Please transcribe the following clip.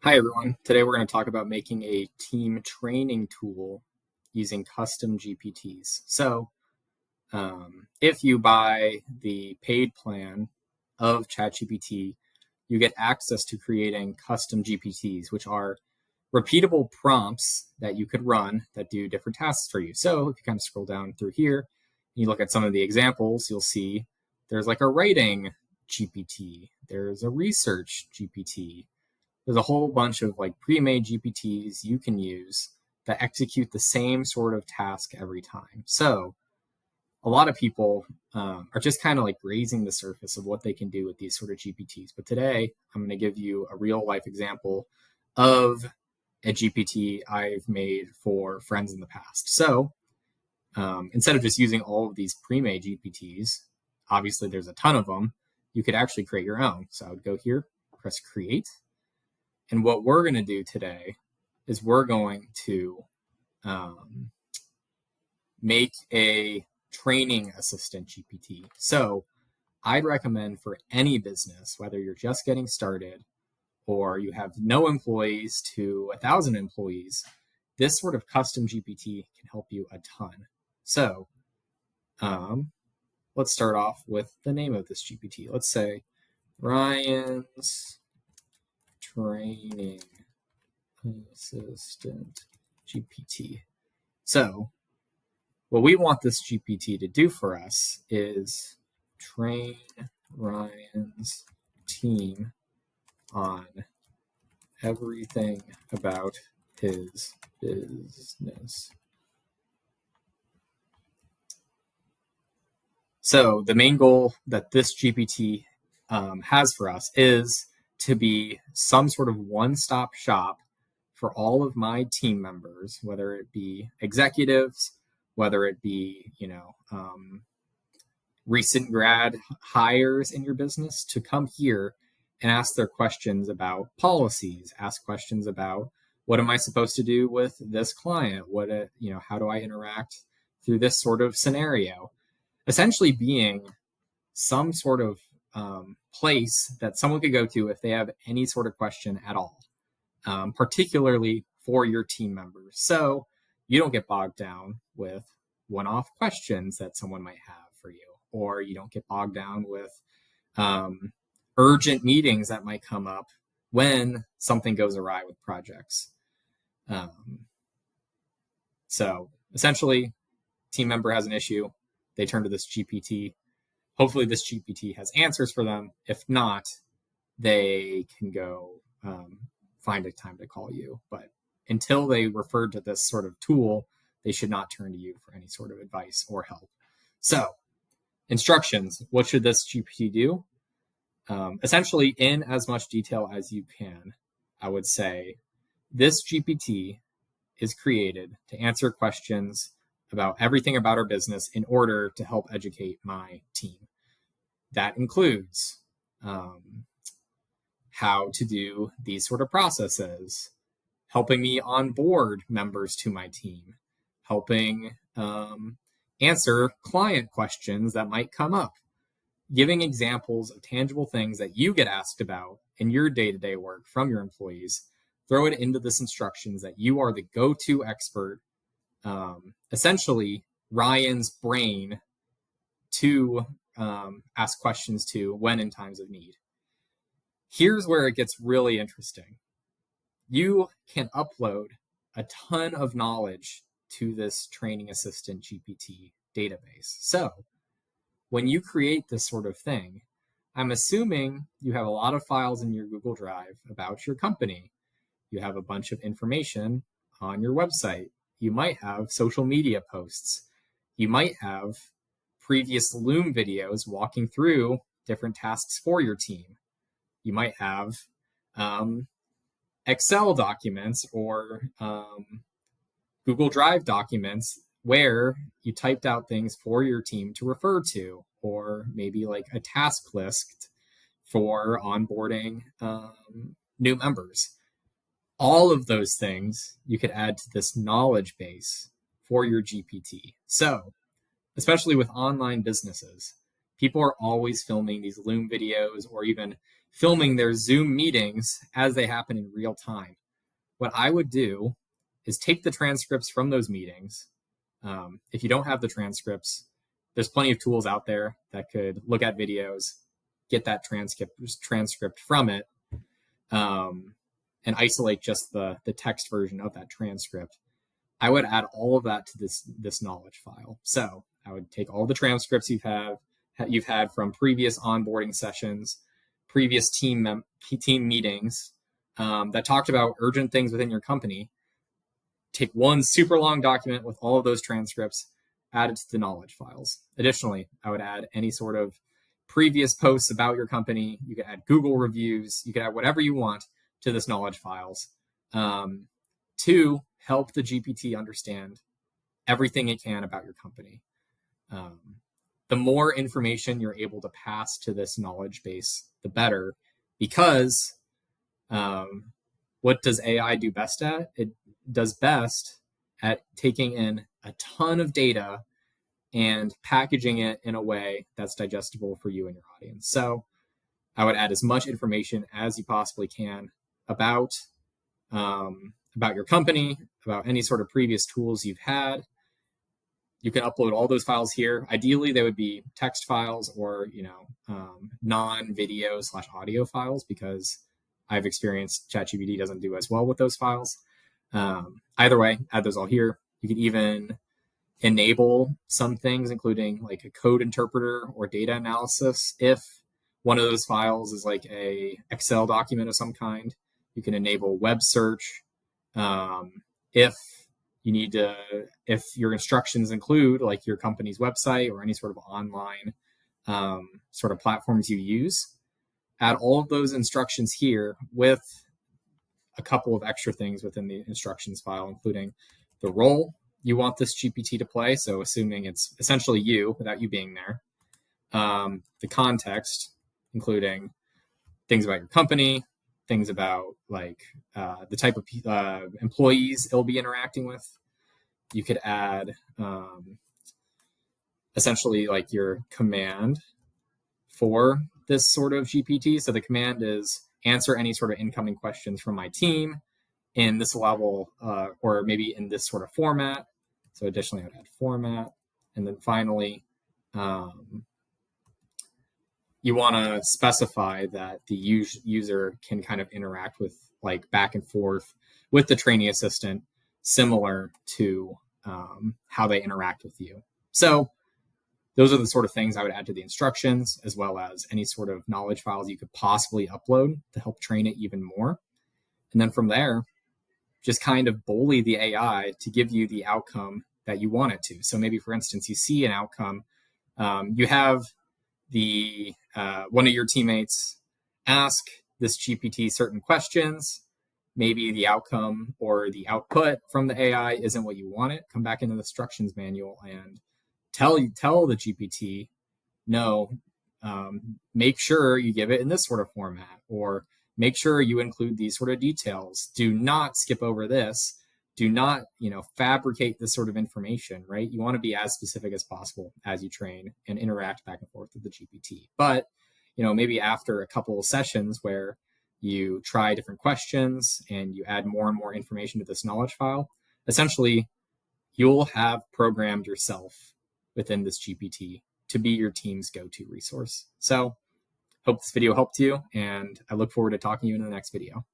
Hi, everyone. Today we're going to talk about making a team training tool using custom GPTs. If you buy the paid plan of ChatGPT, you get access to creating custom GPTs, which are repeatable prompts that you could run that do different tasks for you. So if you kind of scroll down through here and you look at some of the examples, you'll see there's like a writing GPT, there's a research GPT, there's a whole bunch of like pre-made GPTs you can use that execute the same sort of task every time. So a lot of people are just kind of like raising the surface of what they can do with these sort of GPTs. But today I'm going to give you a real life example of a GPT I've made for friends in the past. So instead of just using all of these pre-made GPTs, obviously there's a ton of them, you could actually create your own. So I would go here, press create. And what we're going to do today is we're going to make a training assistant GPT. So I'd recommend for any business, whether you're just getting started or you have no employees to 1,000 employees, this sort of custom GPT can help you a ton. So let's start off with the name of this GPT. Let's say Ryan's Training Assistant GPT. So what we want this GPT to do for us is train Ryan's team on everything about his business. So the main goal that this GPT has for us is to be some sort of one-stop shop for all of my team members, whether it be executives, whether it be, recent grad hires in your business, to come here and ask their questions about policies, ask questions about what am I supposed to do with this client? How do I interact through this sort of scenario? Essentially being some sort of place that someone could go to if they have any sort of question at all, particularly for your team members. So you don't get bogged down with one-off questions that someone might have for you, or you don't get bogged down with urgent meetings that might come up when something goes awry with projects. So essentially, team member has an issue, they turn to this GPT. Hopefully this GPT has answers for them. If not, they can go find a time to call you. But until they refer to this sort of tool, they should not turn to you for any sort of advice or help. So instructions, what should this GPT do? Essentially, in as much detail as you can, I would say this GPT is created to answer questions about everything about our business in order to help educate my team. That includes how to do these sort of processes, helping me onboard members to my team, helping answer client questions that might come up, giving examples of tangible things that you get asked about in your day-to-day work from your employees. Throw it into this instructions that you are the go-to expert, essentially Ryan's brain to ask questions to when in times of need. Here's where it gets really interesting. You can upload a ton of knowledge to this training assistant GPT database. So when you create this sort of thing, I'm assuming you have a lot of files in your Google Drive about your company. You have a bunch of information on your website. You might have social media posts. You might have previous Loom videos walking through different tasks for your team. You might have Excel documents or Google Drive documents where you typed out things for your team to refer to, or maybe like a task list for onboarding new members. All of those things you could add to this knowledge base for your GPT. So, especially with online businesses, people are always filming these Loom videos or even filming their Zoom meetings as they happen in real time. What I would do is take the transcripts from those meetings. If you don't have the transcripts, there's plenty of tools out there that could look at videos, get that transcript from it, and isolate just the text version of that transcript. I would add all of that to this knowledge file. So I would take all the transcripts you've had from previous onboarding sessions, previous team meetings that talked about urgent things within your company. Take one super long document with all of those transcripts, add it to the knowledge files. Additionally, I would add any sort of previous posts about your company. You could add Google reviews. You could add whatever you want to this knowledge files to help the GPT understand everything it can about your company. The more information you're able to pass to this knowledge base, the better, because what does AI do best at? It does best at taking in a ton of data and packaging it in a way that's digestible for you and your audience. So I would add as much information as you possibly can about your company, about any sort of previous tools you've had. You can upload all those files here. Ideally, they would be text files or non-video / audio files, because I've experienced ChatGPT doesn't do as well with those files. Either way, add those all here. You can even enable some things, including like a code interpreter or data analysis. If one of those files is like a Excel document of some kind, you can enable web search. If your instructions include like your company's website or any sort of online sort of platforms you use, add all of those instructions here with a couple of extra things within the instructions file, including the role you want this GPT to play. So assuming it's essentially you without you being there. The context, including things about your company, things about like the type of employees it'll be interacting with. You could add essentially like your command for this sort of GPT. So the command is answer any sort of incoming questions from my team in this level or maybe in this sort of format. So additionally, I'd add format. And then finally, you want to specify that the user can kind of interact with like back and forth with the trainee assistant, similar to how they interact with you. So those are the sort of things I would add to the instructions, as well as any sort of knowledge files you could possibly upload to help train it even more. And then from there, just kind of bully the AI to give you the outcome that you want it to. So maybe, for instance, you see an outcome, you have the one of your teammates ask this GPT certain questions. Maybe the outcome or the output from the AI isn't what you want it. Come back into the instructions manual and tell the GPT, no, make sure you give it in this sort of format, or make sure you include these sort of details. Do not skip over this. Do not, fabricate this sort of information, right? You want to be as specific as possible as you train and interact back and forth with the GPT. But, maybe after a couple of sessions where you try different questions and you add more and more information to this knowledge file, essentially you'll have programmed yourself within this GPT to be your team's go-to resource. So hope this video helped you, and I look forward to talking to you in the next video.